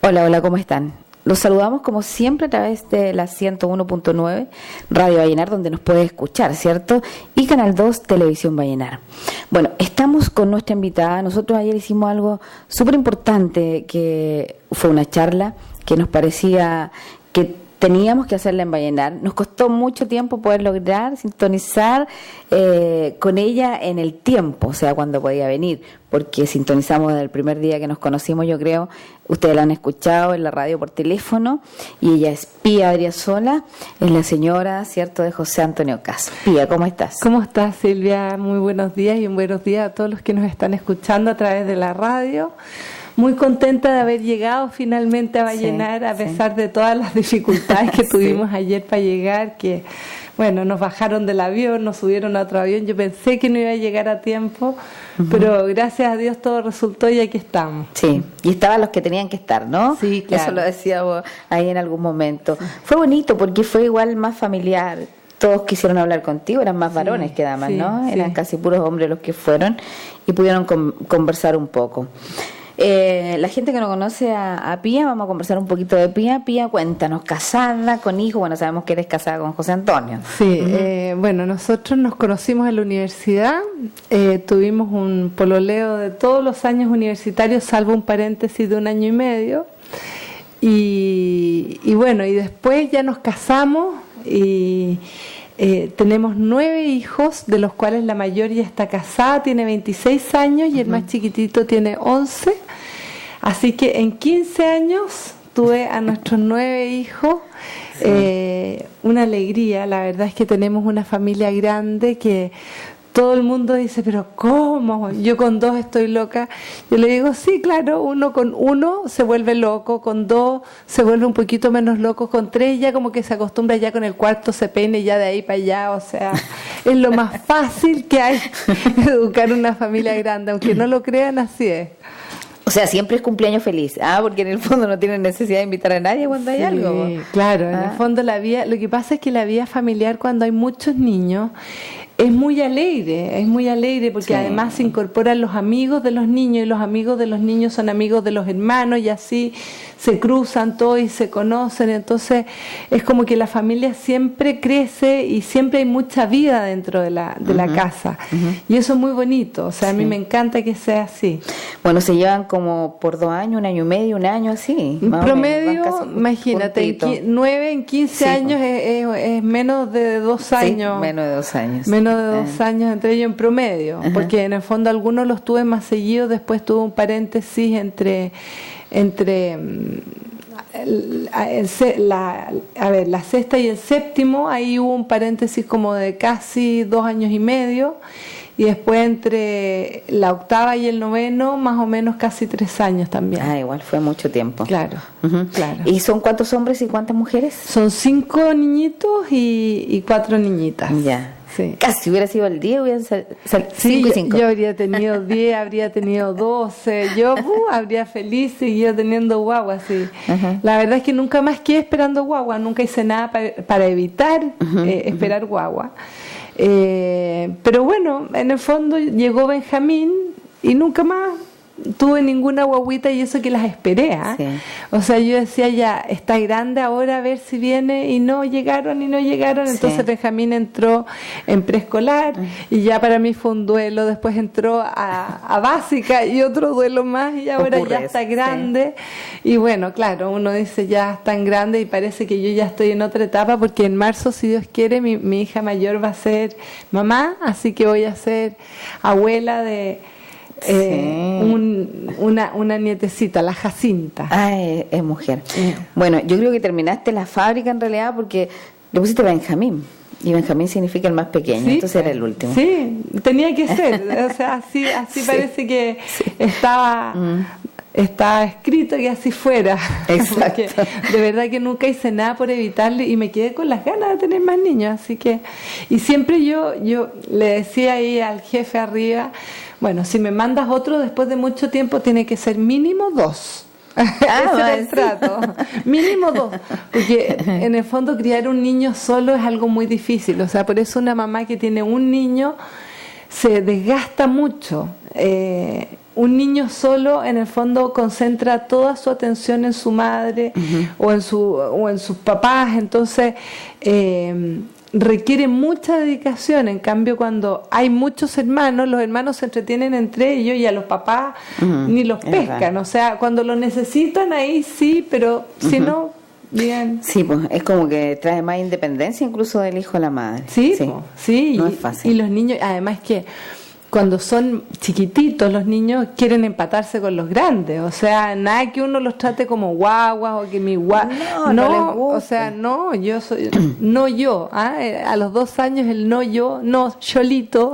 Hola, hola, ¿cómo están? Los saludamos como siempre a través de la 101.9 Radio Vallenar, donde nos puede escuchar, ¿cierto? Y Canal 2 Televisión Vallenar. Bueno, estamos con nuestra invitada. Nosotros ayer hicimos algo súper importante, que fue una charla que nos parecía que teníamos que hacerla en Vallenar. Nos costó mucho tiempo poder lograr sintonizar con ella en el tiempo, o sea, cuando podía venir, porque sintonizamos desde el primer día que nos conocimos, yo creo. Ustedes la han escuchado en la radio por teléfono, y ella es Pía Adriasola, es la señora, ¿cierto?, de José Antonio Caz. Pía, ¿cómo estás? ¿Cómo estás, Silvia? Muy buenos días, y buenos días a todos los que nos están escuchando a través de la radio. Muy contenta de haber llegado finalmente a Vallenar, a pesar de todas las dificultades que tuvimos ayer para llegar, que bueno, nos bajaron del avión, nos subieron a otro avión. Yo pensé que no iba a llegar a tiempo, pero gracias a Dios todo resultó y aquí estamos. Sí, y estaban los que tenían que estar, ¿no? Sí, claro. Eso lo decíamos ahí en algún momento. Fue bonito porque fue igual más familiar. Todos quisieron hablar contigo, eran más varones que damas, ¿no? Eran casi puros hombres los que fueron y pudieron conversar un poco. La gente que no conoce a Pía, vamos a conversar un poquito de Pía. Pía, cuéntanos, casada, con hijos. Bueno, sabemos que eres casada con José Antonio. Sí, bueno, nosotros nos conocimos en la universidad, tuvimos un pololeo de todos los años universitarios, salvo un paréntesis de 1 año y medio, y bueno, y después ya nos casamos y tenemos 9 hijos, de los cuales la mayor ya está casada, tiene 26 años, y el más chiquitito tiene 11. Así que en 15 años tuve a nuestros 9 hijos. Una alegría. La verdad es que tenemos una familia grande que todo el mundo dice, pero ¿cómo? Yo con 2 estoy loca. Yo le digo, sí, claro, uno con 1 se vuelve loco, con 2 se vuelve un poquito menos loco, con 3 ya como que se acostumbra, ya con el 4 se peine, ya de ahí para allá. O sea, es lo más fácil que hay educar una familia grande, aunque no lo crean, así es. O sea, siempre es cumpleaños feliz, porque en el fondo no tienen necesidad de invitar a nadie cuando hay algo. Claro, en el fondo lo que pasa es que la vida familiar, cuando hay muchos niños, es muy alegre porque además se incorporan los amigos de los niños, y los amigos de los niños son amigos de los hermanos, y así se cruzan todos y se conocen. Entonces es como que la familia siempre crece y siempre hay mucha vida dentro de la casa, y eso es muy bonito. O sea, a mí me encanta que sea así. Bueno, se llevan como por 2 años, 1 año y medio, 1 año así. En promedio, imagínate, 9 en 15 años es menos de 2 años. Sí, menos de 2 años. Menos de 2 años entre ellos en promedio, porque en el fondo algunos los tuve más seguidos, después tuve un paréntesis entre la sexta y el séptimo, ahí hubo un paréntesis como de casi 2 años y medio, y después entre la octava y el noveno, más o menos casi 3 años también. Igual fue mucho tiempo. Claro, claro. ¿Y son cuántos hombres y cuántas mujeres? Son 5 niñitos y 4 niñitas. Ya. Sí. Casi hubiera sido el 10, hubieran 5 y 5. Yo habría tenido 10, habría tenido 12, yo habría feliz seguido teniendo guagua, sí. La verdad es que nunca más quedé esperando guagua, nunca hice nada para evitar esperar guagua. Pero bueno, en el fondo llegó Benjamín y nunca más tuve ninguna guaguita, y eso que las esperé, Sí. O sea, yo decía, ya está grande ahora, a ver si viene, y no llegaron. Entonces Benjamín entró en preescolar, y ya para mí fue un duelo. Después entró a básica, y otro duelo más, y ahora ya está grande. Y bueno, claro, uno dice, ya es tan grande, y parece que yo ya estoy en otra etapa, porque en marzo, si Dios quiere, mi hija mayor va a ser mamá, así que voy a ser abuela de una nietecita, la Jacinta. Es mujer. Bueno, yo creo que terminaste la fábrica en realidad porque le pusiste Benjamín, y Benjamín significa el más pequeño, entonces era el último. Sí, tenía que ser, o sea, así parece que estaba escrito que así fuera. Exacto. De verdad que nunca hice nada por evitarle, y me quedé con las ganas de tener más niños, así que, y siempre yo le decía ahí al jefe arriba, bueno, si me mandas otro después de mucho tiempo, tiene que ser mínimo 2. Ese era el trato. Mínimo 2. Porque en el fondo criar un niño solo es algo muy difícil. O sea, por eso una mamá que tiene un niño se desgasta mucho. un niño solo en el fondo concentra toda su atención en su madre o en sus papás, entonces requiere mucha dedicación. En cambio, cuando hay muchos hermanos, los hermanos se entretienen entre ellos y a los papás ni los pescan. O sea, cuando lo necesitan ahí sí, pero si no, bien. Sí, pues es como que trae más independencia incluso del hijo a la madre. Sí, sí. No es fácil. Y los niños, además que cuando son chiquititos, los niños quieren empatarse con los grandes. O sea, nada que uno los trate como guaguas o que mi no, o sea, no, yo soy, no yo. A los 2 años el no yo, no cholito,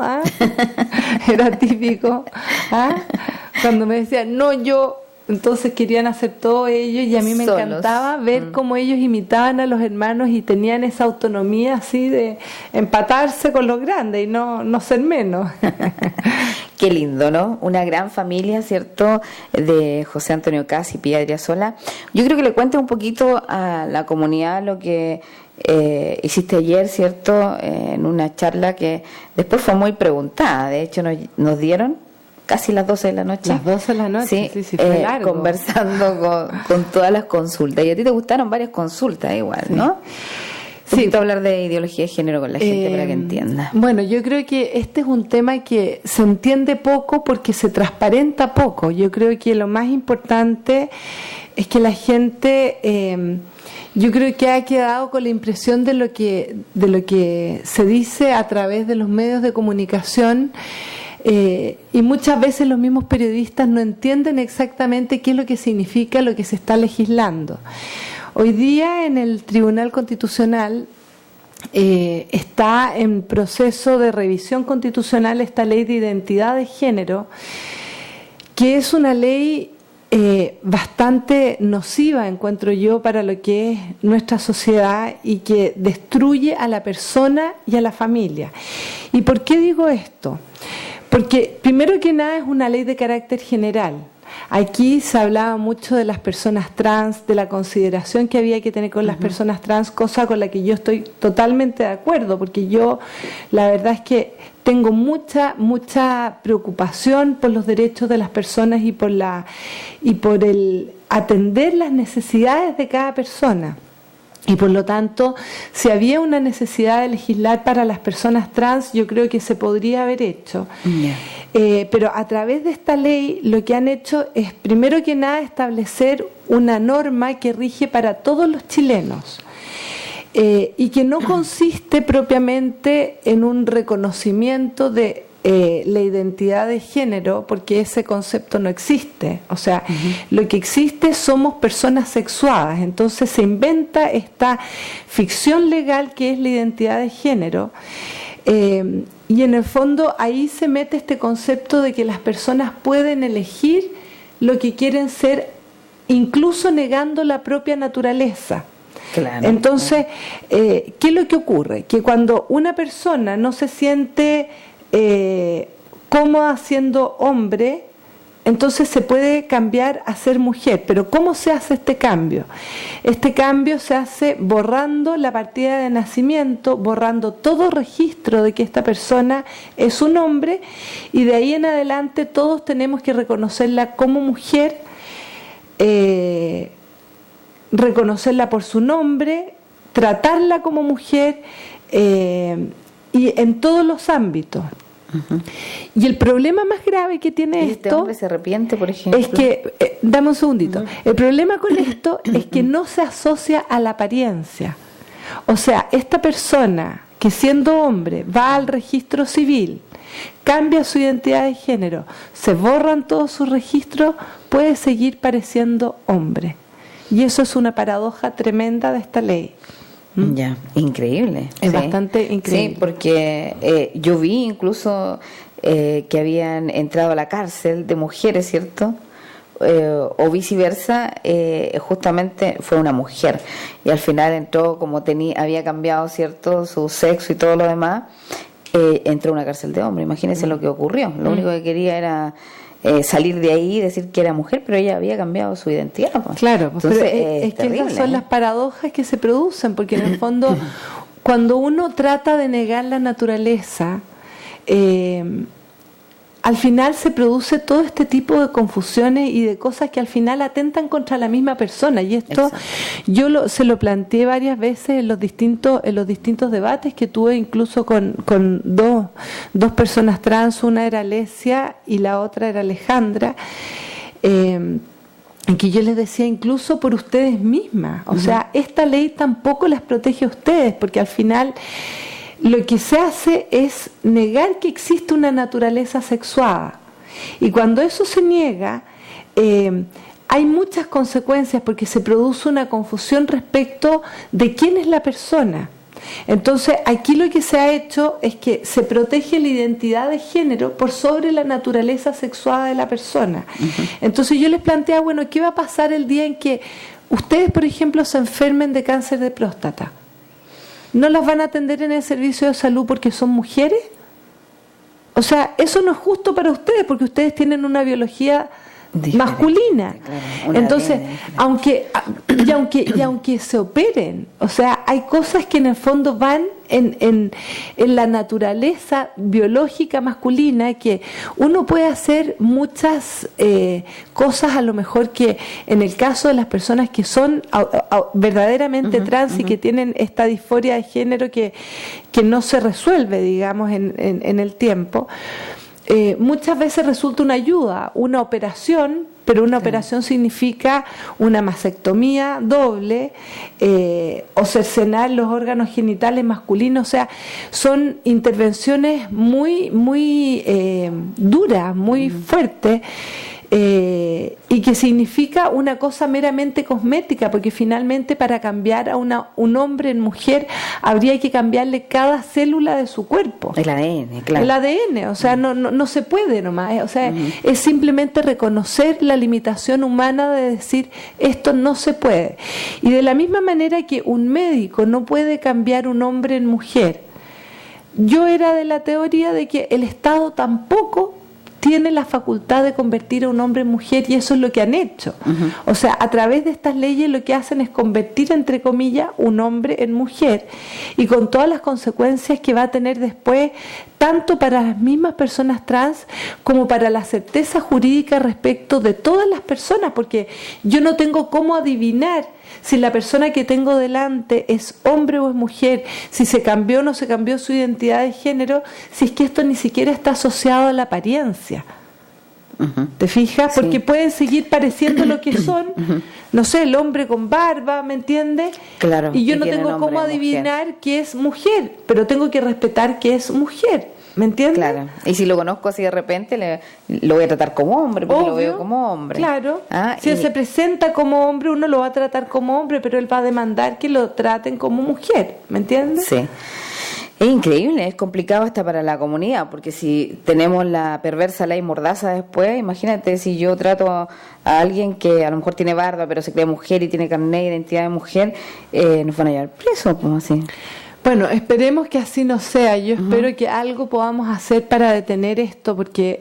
era típico. Cuando me decían no yo, entonces querían hacer todo ellos y a mí me encantaba ver cómo ellos imitaban a los hermanos y tenían esa autonomía así de empatarse con los grandes y no ser menos. Qué lindo, ¿no? Una gran familia, ¿cierto? De José Antonio Kass y Pía Adriasola. Yo creo que le cuentes un poquito a la comunidad lo que hiciste ayer, ¿cierto? En una charla que después fue muy preguntada. De hecho, nos dieron casi las 12 de la noche. Las 12 de la noche, sí, fue largo. Conversando con todas las consultas. Y a ti te gustaron varias consultas igual, ¿no? Sí. Hablar de ideología de género con la gente para que entienda. Bueno, yo creo que este es un tema que se entiende poco porque se transparenta poco. Yo creo que lo más importante es que la gente... yo creo que ha quedado con la impresión de lo que se dice a través de los medios de comunicación. Y muchas veces los mismos periodistas no entienden exactamente qué es lo que significa lo que se está legislando. Hoy día en el Tribunal Constitucional está en proceso de revisión constitucional esta ley de identidad de género, que es una ley bastante nociva, encuentro yo, para lo que es nuestra sociedad y que destruye a la persona y a la familia. ¿Y por qué digo esto? Porque primero que nada es una ley de carácter general. Aquí se hablaba mucho de las personas trans, de la consideración que había que tener con las personas trans, cosa con la que yo estoy totalmente de acuerdo, porque yo la verdad es que tengo mucha preocupación por los derechos de las personas y por el atender las necesidades de cada persona. Y por lo tanto, si había una necesidad de legislar para las personas trans, yo creo que se podría haber hecho. Pero a través de esta ley lo que han hecho es, primero que nada, establecer una norma que rige para todos los chilenos. Y que no consiste propiamente en un reconocimiento de la identidad de género, porque ese concepto no existe. O sea, lo que existe somos personas sexuadas. Entonces se inventa esta ficción legal que es la identidad de género, y en el fondo ahí se mete este concepto de que las personas pueden elegir lo que quieren ser, incluso negando la propia naturaleza. Claro. Entonces, ¿qué es lo que ocurre? Que cuando una persona no se siente cómoda siendo hombre, entonces se puede cambiar a ser mujer. Pero ¿cómo se hace este cambio? Este cambio se hace borrando la partida de nacimiento, borrando todo registro de que esta persona es un hombre, y de ahí en adelante todos tenemos que reconocerla como mujer, reconocerla por su nombre, tratarla como mujer, y en todos los ámbitos. Y el problema más grave que tiene este esto... hombre se arrepiente, por ejemplo. Es que, dame un segundito, el problema con esto es que no se asocia a la apariencia. O sea, esta persona que siendo hombre va al registro civil, cambia su identidad de género, se borran todos sus registros, puede seguir pareciendo hombre. Y eso es una paradoja tremenda de esta ley. Ya, increíble. Es bastante increíble. Sí, porque yo vi incluso que habían entrado a la cárcel de mujeres, ¿cierto? O viceversa, justamente fue una mujer y al final entró, como había cambiado, ¿cierto?, su sexo y todo lo demás, entró a una cárcel de hombre. Imagínense lo que ocurrió. Lo único que quería era salir de ahí y decir que era mujer, pero ella había cambiado su identidad. Pues. Claro, entonces es que esas son las paradojas que se producen, porque en el fondo, cuando uno trata de negar la naturaleza, al final se produce todo este tipo de confusiones y de cosas que al final atentan contra la misma persona. Y esto yo se lo planteé varias veces en los distintos debates que tuve, incluso con dos personas trans. Una era Alesia y la otra era Alejandra, en que yo les decía, incluso por ustedes mismas, o sea, esta ley tampoco las protege a ustedes, porque al final lo que se hace es negar que existe una naturaleza sexuada, y cuando eso se niega, hay muchas consecuencias, porque se produce una confusión respecto de quién es la persona. Entonces, aquí lo que se ha hecho es que se protege la identidad de género por sobre la naturaleza sexuada de la persona. Entonces yo les planteaba, bueno, ¿qué va a pasar el día en que ustedes, por ejemplo, se enfermen de cáncer de próstata? ¿No las van a atender en el servicio de salud porque son mujeres? O sea, eso no es justo para ustedes, porque ustedes tienen una biología masculina. Claro, entonces, aunque se operen, o sea, hay cosas que en el fondo van en la naturaleza biológica masculina, que uno puede hacer muchas cosas, a lo mejor, que en el caso de las personas que son verdaderamente trans y que tienen esta disforia de género que no se resuelve, digamos, en el tiempo. Muchas veces resulta una ayuda, una operación, pero una operación significa una mastectomía doble, o cercenar los órganos genitales masculinos. O sea, son intervenciones muy duras, muy fuertes, y que significa una cosa meramente cosmética, porque finalmente para cambiar a un hombre en mujer habría que cambiarle cada célula de su cuerpo. El ADN, claro. El ADN, o sea, no se puede nomás, o sea, es simplemente reconocer la limitación humana de decir, esto no se puede. Y de la misma manera que un médico no puede cambiar un hombre en mujer, yo era de la teoría de que el Estado tampoco tiene la facultad de convertir a un hombre en mujer, y eso es lo que han hecho. O sea, a través de estas leyes lo que hacen es convertir, entre comillas, un hombre en mujer, y con todas las consecuencias que va a tener después, tanto para las mismas personas trans como para la certeza jurídica respecto de todas las personas, porque yo no tengo cómo adivinar si la persona que tengo delante es hombre o es mujer, si se cambió o no se cambió su identidad de género, si es que esto ni siquiera está asociado a la apariencia. ¿Te fijas? Sí. Porque pueden seguir pareciendo lo que son, no sé, el hombre con barba, ¿me entiendes? Claro. Y yo no tengo cómo adivinar que es mujer, pero tengo que respetar que es mujer. ¿Me entiendes? Claro. Y si lo conozco así de repente, lo voy a tratar como hombre, porque lo veo como hombre. Claro. Si él se presenta como hombre, uno lo va a tratar como hombre, pero él va a demandar que lo traten como mujer. ¿Me entiendes? Sí. Es increíble, es complicado hasta para la comunidad, porque si tenemos la perversa ley Mordaza después, imagínate si yo trato a alguien que a lo mejor tiene barba, pero se cree mujer y tiene carnet de identidad de mujer, nos van a llevar preso, como así. Bueno, esperemos que así no sea. Yo espero que algo podamos hacer para detener esto, porque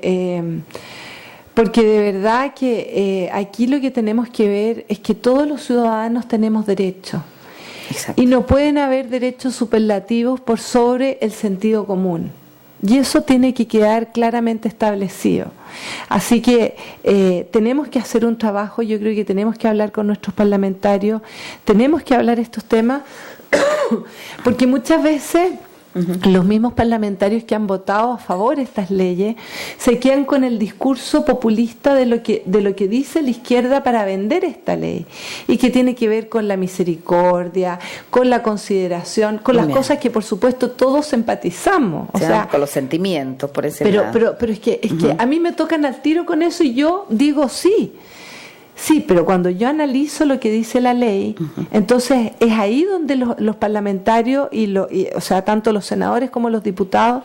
de verdad que aquí lo que tenemos que ver es que todos los ciudadanos tenemos derechos. Exacto. Y no pueden haber derechos superlativos por sobre el sentido común. Y eso tiene que quedar claramente establecido. Así que tenemos que hacer un trabajo. Yo creo que tenemos que hablar con nuestros parlamentarios, tenemos que hablar estos temas, porque muchas veces los mismos parlamentarios que han votado a favor de estas leyes se quedan con el discurso populista de lo que dice la izquierda para vender esta ley, y que tiene que ver con la misericordia, con la consideración, con las cosas que por supuesto todos empatizamos, o sea, con los sentimientos por ese lado. Pero es que a mí me tocan al tiro con eso, y yo digo sí, pero cuando yo analizo lo que dice la ley, entonces es ahí donde los parlamentarios o sea, tanto los senadores como los diputados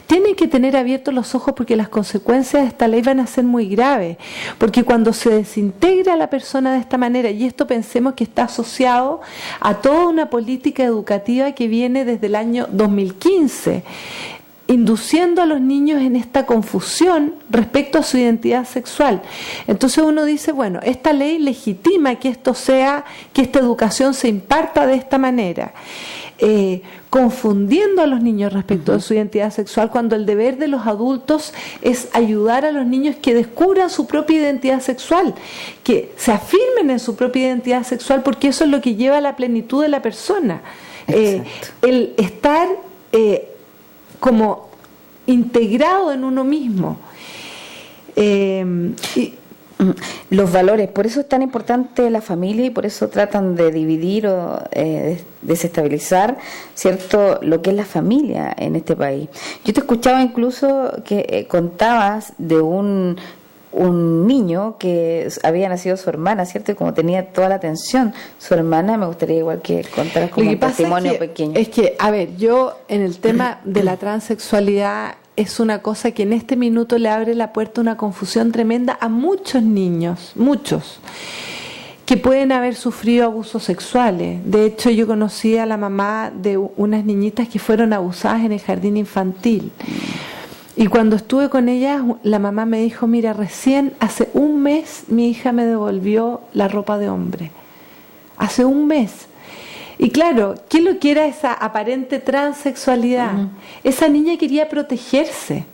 tienen que tener abiertos los ojos, porque las consecuencias de esta ley van a ser muy graves, porque cuando se desintegra a la persona de esta manera, y esto pensemos que está asociado a toda una política educativa que viene desde el año 2015, induciendo a los niños en esta confusión respecto a su identidad sexual. Entonces uno dice, bueno, esta ley legitima que esto sea, que esta educación se imparta de esta manera, confundiendo a los niños respecto de su identidad sexual, cuando el deber de los adultos es ayudar a los niños que descubran su propia identidad sexual, que se afirmen en su propia identidad sexual, porque eso es lo que lleva a la plenitud de la persona. El estar como integrado en uno mismo. Los valores, por eso es tan importante la familia y por eso tratan de dividir o desestabilizar, ¿cierto?, lo que es la familia en este país. Yo te escuchaba incluso que contabas de un niño que había nacido su hermana, ¿cierto? Y como tenía toda la atención su hermana, me gustaría igual que contaras como un testimonio pequeño. Es que, a ver, yo en el tema de la transexualidad es una cosa que en este minuto le abre la puerta a una confusión tremenda a muchos niños, muchos, que pueden haber sufrido abusos sexuales. De hecho, yo conocí a la mamá de unas niñitas que fueron abusadas en el jardín infantil. Y cuando estuve con ella, la mamá me dijo, mira, recién hace un mes mi hija me devolvió la ropa de hombre. Hace un mes. Y claro, ¿qué es lo que era esa aparente transexualidad? Esa niña quería protegerse.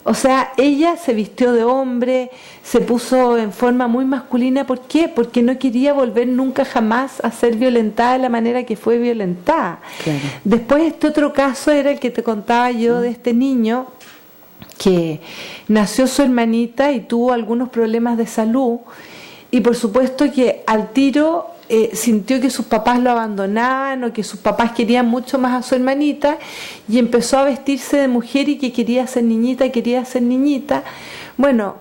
O sea, ella se vistió de hombre, se puso en forma muy masculina. ¿Por qué? Porque no quería volver nunca jamás a ser violentada de la manera que fue violentada. Claro. Después este otro caso era el que te contaba yo de este niño que nació su hermanita y tuvo algunos problemas de salud. Y por supuesto que al tiro sintió que sus papás lo abandonaban o que sus papás querían mucho más a su hermanita y empezó a vestirse de mujer y que quería ser niñita. Bueno,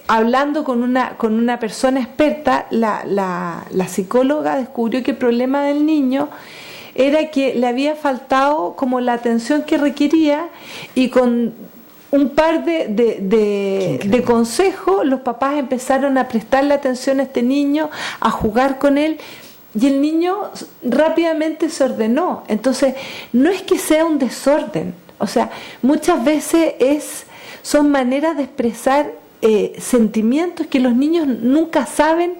hablando con una persona experta, la psicóloga descubrió que el problema del niño era que le había faltado como la atención que requería, y con un par de consejos los papás empezaron a prestarle atención a este niño, a jugar con él, y el niño rápidamente se ordenó. Entonces no es que sea un desorden, o sea, muchas veces son maneras de expresar sentimientos que los niños nunca saben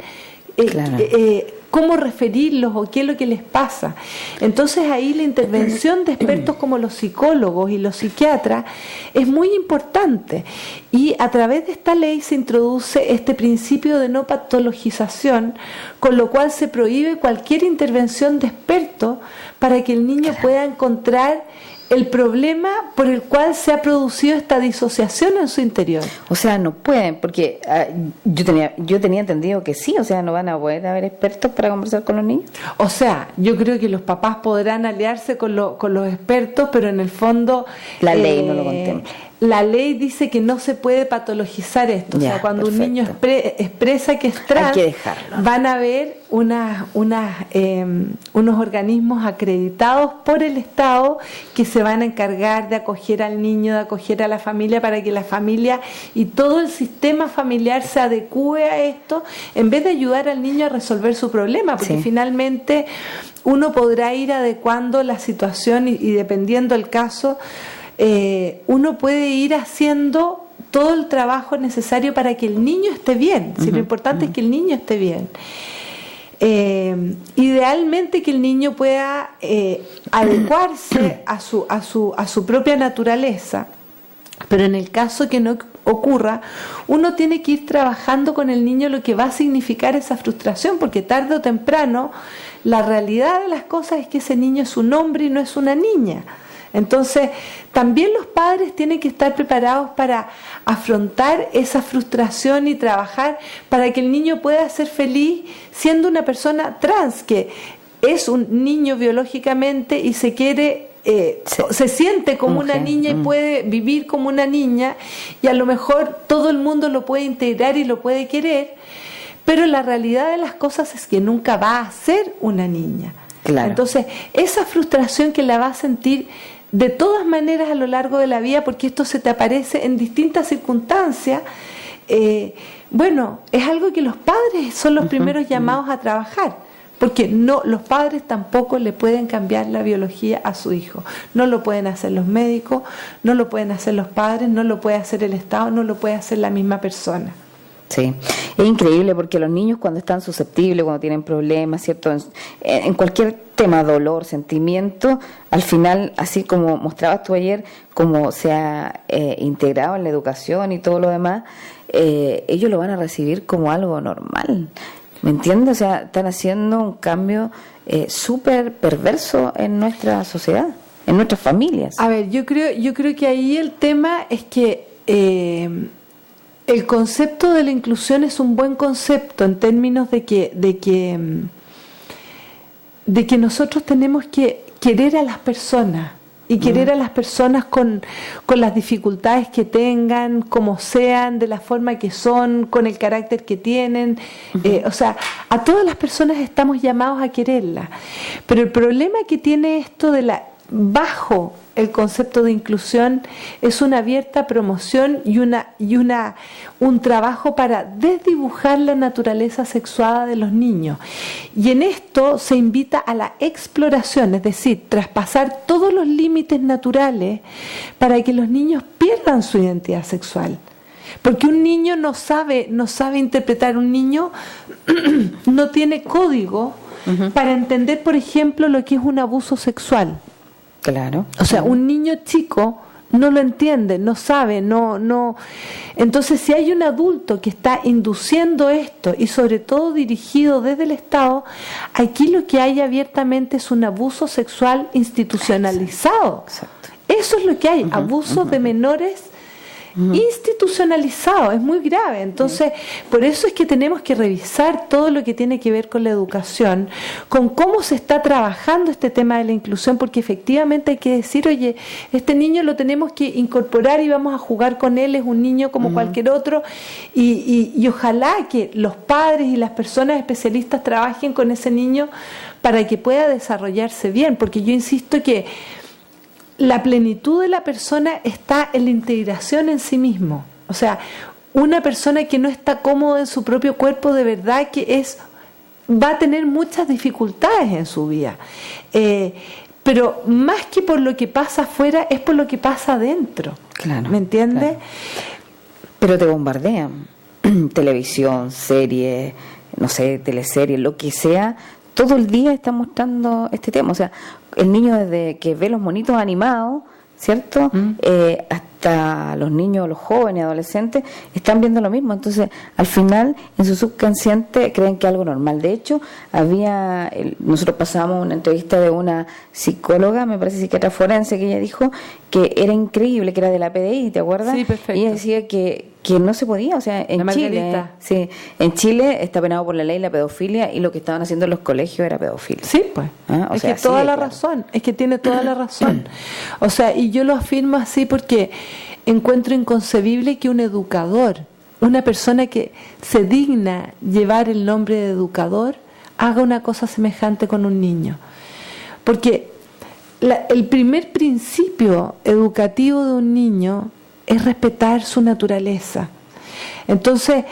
cómo referirlos o qué es lo que les pasa. Entonces ahí la intervención de expertos como los psicólogos y los psiquiatras es muy importante, y a través de esta ley se introduce este principio de no patologización, con lo cual se prohíbe cualquier intervención de expertos para que el niño pueda encontrar el problema por el cual se ha producido esta disociación en su interior. O sea, no pueden, porque yo tenía entendido que sí, o sea, no van a poder haber expertos para conversar con los niños. O sea, yo creo que los papás podrán aliarse con los expertos, pero en el fondo la ley no lo contempla. La ley dice que no se puede patologizar esto. Ya, o sea, cuando perfecto. Un niño expresa que es trans, hay que dejarlo. Van a haber unos organismos acreditados por el Estado que se van a encargar de acoger al niño, de acoger a la familia, para que la familia y todo el sistema familiar se adecúe a esto, en vez de ayudar al niño a resolver su problema, porque finalmente uno podrá ir adecuando la situación y dependiendo del caso, uno puede ir haciendo todo el trabajo necesario para que el niño esté bien. Si lo importante es que el niño esté bien. Idealmente que el niño pueda adecuarse a su propia naturaleza, pero en el caso que no ocurra, uno tiene que ir trabajando con el niño lo que va a significar esa frustración, porque tarde o temprano la realidad de las cosas es que ese niño es un hombre y no es una niña. Entonces, también los padres tienen que estar preparados para afrontar esa frustración y trabajar para que el niño pueda ser feliz siendo una persona trans, que es un niño biológicamente y se quiere, se siente como una niña y puede vivir como una niña, y a lo mejor todo el mundo lo puede integrar y lo puede querer, pero la realidad de las cosas es que nunca va a ser una niña. Claro. Entonces, esa frustración que la va a sentir de todas maneras a lo largo de la vida, porque esto se te aparece en distintas circunstancias, bueno, es algo que los padres son los primeros llamados a trabajar, Porque no, los padres tampoco le pueden cambiar la biología a su hijo. No lo pueden hacer los médicos, no lo pueden hacer los padres, no lo puede hacer el Estado, no lo puede hacer la misma persona. Sí, es increíble porque los niños cuando están susceptibles, cuando tienen problemas, ¿cierto? En cualquier tema, dolor, sentimiento, al final, así como mostrabas tú ayer, como se ha integrado en la educación y todo lo demás, ellos lo van a recibir como algo normal, ¿me entiendes? O sea, están haciendo un cambio súper perverso en nuestra sociedad, en nuestras familias. A ver, yo creo que ahí el tema es que el concepto de la inclusión es un buen concepto en términos de que nosotros tenemos que querer a las personas y querer a las personas con las dificultades que tengan, como sean, de la forma que son, con el carácter que tienen. O sea, a todas las personas estamos llamados a quererlas. Pero el problema que tiene esto bajo el concepto de inclusión es una abierta promoción y un trabajo para desdibujar la naturaleza sexuada de los niños. Y en esto se invita a la exploración, es decir, traspasar todos los límites naturales para que los niños pierdan su identidad sexual. Porque un niño no sabe interpretar, un niño no tiene código para entender, por ejemplo, lo que es un abuso sexual. Claro. O sea, un niño chico no lo entiende, no sabe, no. Entonces, si hay un adulto que está induciendo esto y sobre todo dirigido desde el Estado, aquí lo que hay abiertamente es un abuso sexual institucionalizado. Exacto. Eso es lo que hay, abuso de menores institucionalizado, es muy grave. Entonces, por eso es que tenemos que revisar todo lo que tiene que ver con la educación, con cómo se está trabajando este tema de la inclusión, porque efectivamente hay que decir, oye, este niño lo tenemos que incorporar y vamos a jugar con él, es un niño como cualquier otro, y ojalá que los padres y las personas especialistas trabajen con ese niño para que pueda desarrollarse bien, porque yo insisto que la plenitud de la persona está en la integración en sí mismo. O sea, una persona que no está cómoda en su propio cuerpo, de verdad que va a tener muchas dificultades en su vida. Pero más que por lo que pasa afuera, es por lo que pasa adentro. Claro. ¿Me entiendes? Claro. Pero te bombardean. Televisión, series, no sé, teleseries, lo que sea. Todo el día está mostrando este tema. O sea, el niño desde que ve los monitos animados, ¿cierto? Hasta los niños, los jóvenes, adolescentes, están viendo lo mismo. Entonces, al final, en su subconsciente, creen que es algo normal. De hecho, nosotros pasamos una entrevista de una psicóloga, me parece psiquiatra forense, que ella dijo que era increíble, que era de la PDI, ¿te acuerdas? Sí, perfecto. Y ella decía que no se podía, o sea, en Chile está penado por la ley la pedofilia, y lo que estaban haciendo en los colegios era pedofilia. Sí, pues. Es que toda la razón, es que tiene toda la razón. O sea, y yo lo afirmo así porque encuentro inconcebible que un educador, una persona que se digna llevar el nombre de educador, haga una cosa semejante con un niño. Porque el primer principio educativo de un niño es respetar su naturaleza. Entonces,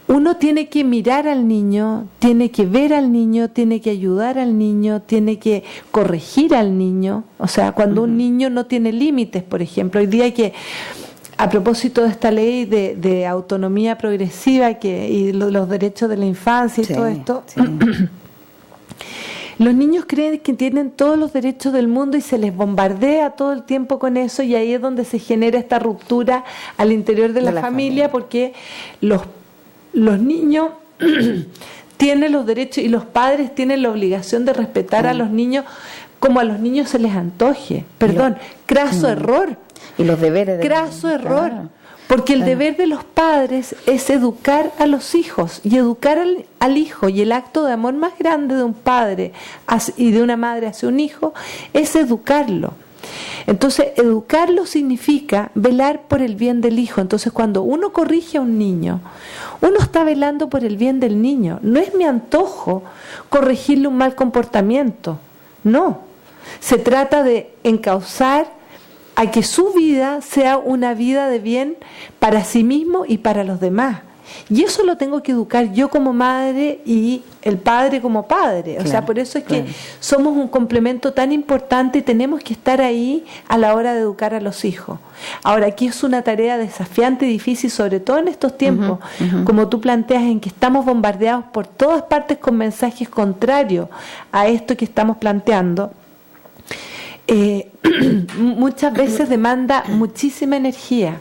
uno tiene que mirar al niño, tiene que ver al niño, tiene que ayudar al niño, tiene que corregir al niño. O sea, cuando un niño no tiene límites, por ejemplo, hoy día que, a propósito de esta ley de autonomía progresiva y los derechos de la infancia y todo esto, los niños creen que tienen todos los derechos del mundo y se les bombardea todo el tiempo con eso, y ahí es donde se genera esta ruptura al interior de la familia, porque los niños tienen los derechos y los padres tienen la obligación de respetar a los niños como a los niños se les antoje. Perdón, craso error. Y los deberes de craso error. Claro. Porque el deber de los padres es educar a los hijos, y educar al hijo, y el acto de amor más grande de un padre y de una madre hacia un hijo es educarlo. Entonces, educarlo significa velar por el bien del hijo. Entonces, cuando uno corrige a un niño, uno está velando por el bien del niño. No es mi antojo corregirle un mal comportamiento, no. Se trata de encauzar a que su vida sea una vida de bien para sí mismo y para los demás. Y eso lo tengo que educar yo como madre y el padre como padre. Claro, o sea, por eso es que somos un complemento tan importante y tenemos que estar ahí a la hora de educar a los hijos. Ahora, aquí es una tarea desafiante y difícil, sobre todo en estos tiempos, como tú planteas, en que estamos bombardeados por todas partes con mensajes contrarios a esto que estamos planteando. Muchas veces demanda muchísima energía.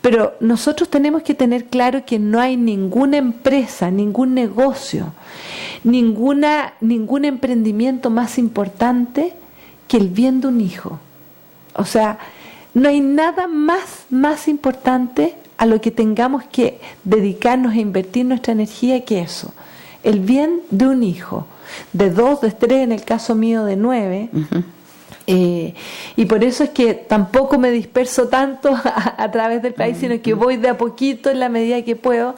Pero nosotros tenemos que tener claro que no hay ninguna empresa, ningún negocio, ningún emprendimiento más importante que el bien de un hijo. O sea, no hay nada más importante a lo que tengamos que dedicarnos e invertir nuestra energía que eso. El bien de un hijo, de 2, de 3, en el caso mío de 9. Y por eso es que tampoco me disperso tanto a través del país, sino que voy de a poquito en la medida que puedo,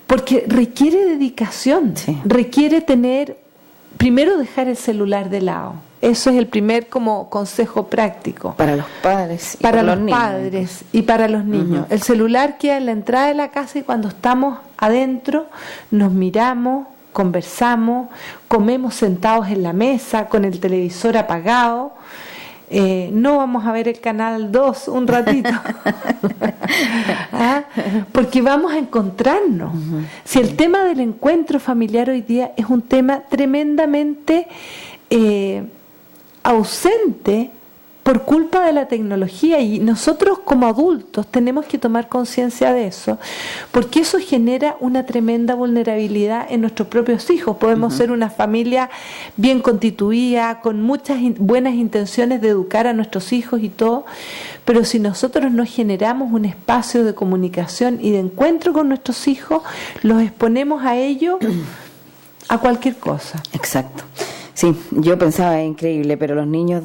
porque requiere dedicación, requiere primero dejar el celular de lado. Eso es el primer como consejo práctico. Para los padres y para los padres y para los niños. El celular queda en la entrada de la casa y cuando estamos adentro nos miramos, conversamos, comemos sentados en la mesa con el televisor apagado. No vamos a ver el canal 2 un ratito. ¿Ah? Porque vamos a encontrarnos. Si el tema del encuentro familiar hoy día es un tema tremendamente ausente por culpa de la tecnología, y nosotros como adultos tenemos que tomar conciencia de eso, porque eso genera una tremenda vulnerabilidad en nuestros propios hijos. Podemos ser una familia bien constituida, con muchas buenas intenciones de educar a nuestros hijos y todo, pero si nosotros no generamos un espacio de comunicación y de encuentro con nuestros hijos, los exponemos a ello a cualquier cosa. Exacto. Sí, yo pensaba, es increíble, pero los niños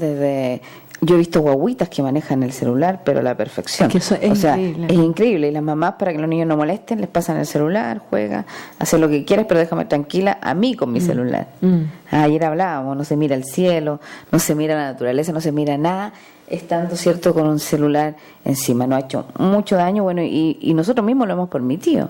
yo he visto guaguitas que manejan el celular, pero a la perfección. Es que eso es increíble. Es increíble. Y las mamás, para que los niños no molesten, les pasan el celular, juegan, hacen lo que quieras, pero déjame tranquila a mí con mi celular. Ayer hablábamos, no se mira el cielo, no se mira la naturaleza, no se mira nada, estando, ¿cierto?, con un celular encima. Nos ha hecho mucho daño, bueno, y nosotros mismos lo hemos permitido.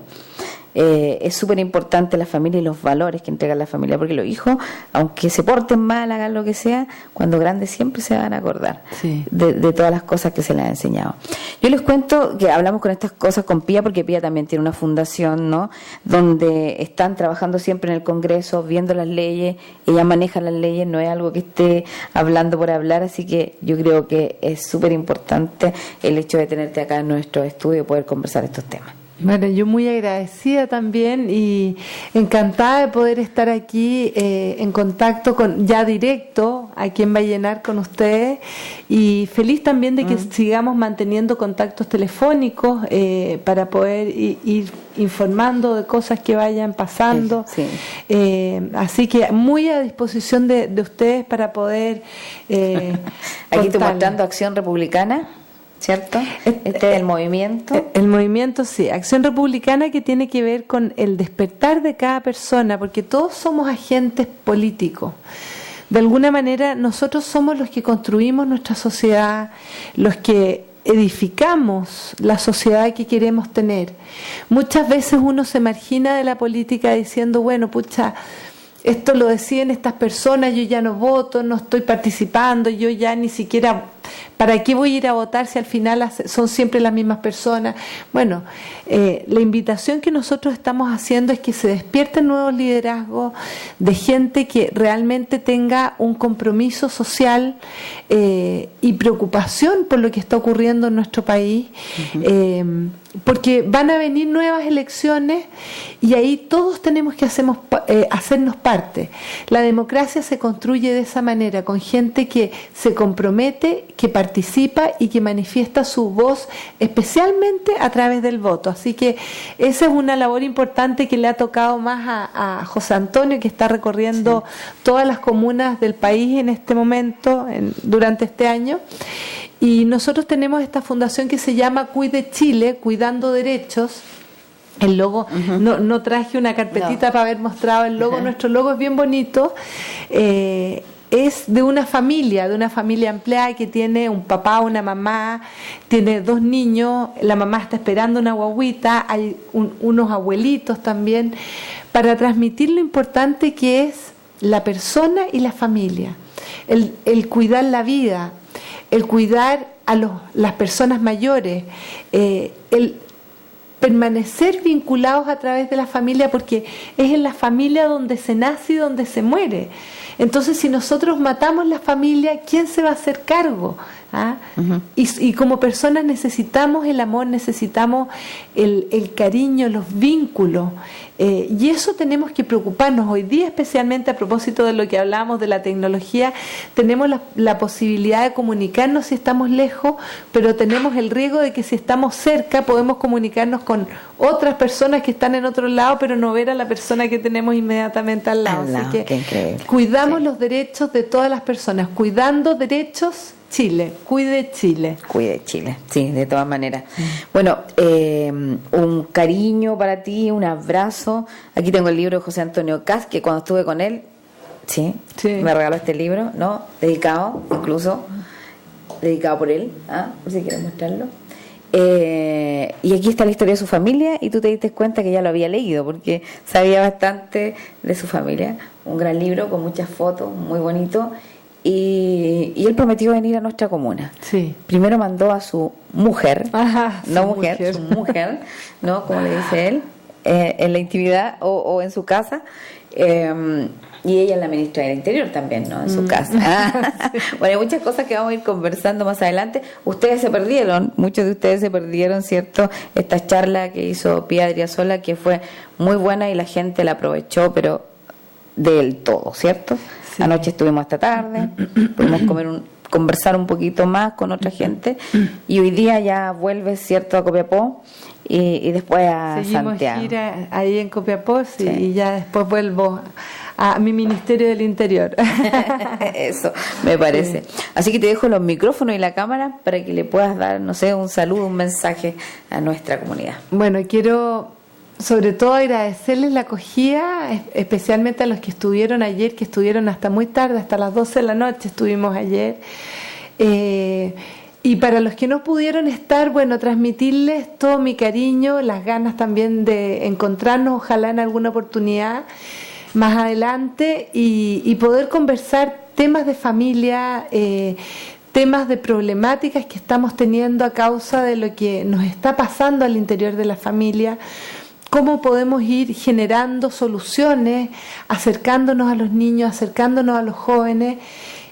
Es súper importante la familia y los valores que entrega la familia, porque los hijos, aunque se porten mal, hagan lo que sea, cuando grandes siempre se van a acordar de todas las cosas que se les ha enseñado. Yo les cuento que hablamos con estas cosas con Pía, porque Pía también tiene una fundación, ¿no?, donde están trabajando siempre en el Congreso, viendo las leyes. Ella maneja las leyes, no es algo que esté hablando por hablar, así que yo creo que es súper importante el hecho de tenerte acá en nuestro estudio y poder conversar estos temas. Bueno, yo muy agradecida también y encantada de poder estar aquí en contacto ya directo aquí en Vallenar con ustedes, y feliz también de que sigamos manteniendo contactos telefónicos para poder ir informando de cosas que vayan pasando. Así que muy a disposición de ustedes para poder aquí estoy mostrando Acción Republicana, ¿cierto? Este es el movimiento. El movimiento, sí, Acción Republicana, que tiene que ver con el despertar de cada persona, porque todos somos agentes políticos. De alguna manera, nosotros somos los que construimos nuestra sociedad, los que edificamos la sociedad que queremos tener. Muchas veces uno se margina de la política diciendo, bueno, pucha, esto lo deciden estas personas, yo ya no voto, no estoy participando, yo ya ni siquiera, ¿para qué voy a ir a votar si al final son siempre las mismas personas? Bueno, la invitación que nosotros estamos haciendo es que se despierten nuevos liderazgos de gente que realmente tenga un compromiso social y preocupación por lo que está ocurriendo en nuestro país, porque van a venir nuevas elecciones y ahí todos tenemos que hacernos parte. La democracia se construye de esa manera, con gente que se compromete, que participa y que manifiesta su voz, especialmente a través del voto. Así que esa es una labor importante que le ha tocado más a José Antonio, que está recorriendo todas las comunas del país en este momento, durante este año. Y nosotros tenemos esta fundación que se llama Cuide Chile, Cuidando Derechos. El logo, no traje una carpetita para haber mostrado el logo. Nuestro logo es bien bonito. es de una familia empleada que tiene un papá, una mamá, tiene 2 niños, la mamá está esperando una guagüita, hay unos abuelitos también, para transmitir lo importante que es la persona y la familia, el cuidar la vida, el cuidar a las personas mayores, el permanecer vinculados a través de la familia, porque es en la familia donde se nace y donde se muere. Entonces, si nosotros matamos la familia, ¿quién se va a hacer cargo? ¿Ah? Uh-huh. Y como personas necesitamos el amor, necesitamos el cariño, los vínculos, y eso tenemos que preocuparnos. Hoy día, especialmente a propósito de lo que hablábamos de la tecnología, tenemos la posibilidad de comunicarnos si estamos lejos, pero tenemos el riesgo de que si estamos cerca podemos comunicarnos con otras personas que están en otro lado, pero no ver a la persona que tenemos inmediatamente al lado. Así que cuidamos los derechos de todas las personas, cuidando derechos. Chile, cuide Chile. Cuide Chile, sí, de todas maneras. Bueno, un cariño para ti, un abrazo. Aquí tengo el libro de José Antonio Caz, que cuando estuve con él, sí, me regaló este libro, ¿no? Dedicado, incluso, dedicado por él, por si quieres mostrarlo. Y aquí está la historia de su familia, y tú te diste cuenta que ya lo había leído, porque sabía bastante de su familia. Un gran libro con muchas fotos, muy bonito. Y él prometió venir a nuestra comuna. Sí. Primero mandó a su mujer, su mujer, ¿no? Como le dice él, en la intimidad o en su casa. Y ella es la ministra del Interior también, ¿no? En su casa. Bueno, hay muchas cosas que vamos a ir conversando más adelante. Ustedes se perdieron, muchos de ustedes se perdieron, ¿cierto? Esta charla que hizo Pía Adriasola, que fue muy buena y la gente la aprovechó, pero del todo, ¿cierto? Sí. Anoche estuvimos hasta tarde, pudimos conversar un poquito más con otra gente, y hoy día ya vuelves, ¿cierto?, a Copiapó y después a Seguimos Santiago. Gira ahí en Copiapó, sí, y ya después vuelvo a mi Ministerio del Interior. Eso, me parece. Sí. Así que te dejo los micrófonos y la cámara para que le puedas dar, no sé, un saludo, un mensaje a nuestra comunidad. Bueno, quiero sobre todo agradecerles la acogida, especialmente a los que estuvieron ayer, que estuvieron hasta muy tarde, hasta las 12 de la noche estuvimos ayer. Y para los que no pudieron estar, bueno, transmitirles todo mi cariño, las ganas también de encontrarnos, ojalá en alguna oportunidad más adelante, y poder conversar temas de familia, temas de problemáticas que estamos teniendo a causa de lo que nos está pasando al interior de la familia. Cómo podemos ir generando soluciones, acercándonos a los niños, acercándonos a los jóvenes.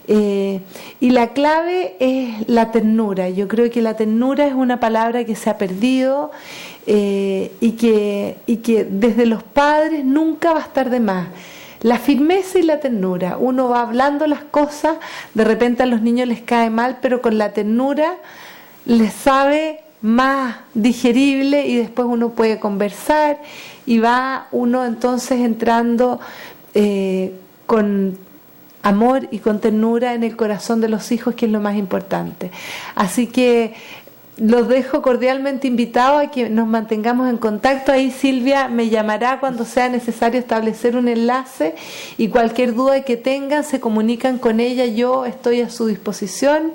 Y la clave es la ternura. Yo creo que la ternura es una palabra que se ha perdido, y que desde los padres nunca va a estar de más. La firmeza y la ternura. Uno va hablando las cosas, de repente a los niños les cae mal, pero con la ternura les sabe más digerible, y después uno puede conversar y va uno entonces entrando con amor y con ternura en el corazón de los hijos, que es lo más importante. Así que los dejo cordialmente invitados a que nos mantengamos en contacto. Ahí Silvia me llamará cuando sea necesario establecer un enlace, y cualquier duda que tengan se comunican con ella. Yo estoy a su disposición,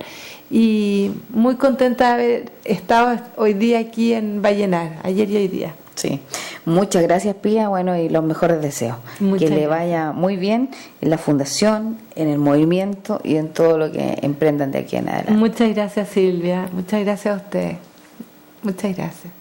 y muy contenta de haber estado hoy día aquí en Vallenar, ayer y hoy día. Sí, muchas gracias, Pía, bueno, y los mejores deseos. Que le vaya muy bien en la fundación, en el movimiento y en todo lo que emprendan de aquí en adelante. Muchas gracias, Silvia, muchas gracias a usted, muchas gracias.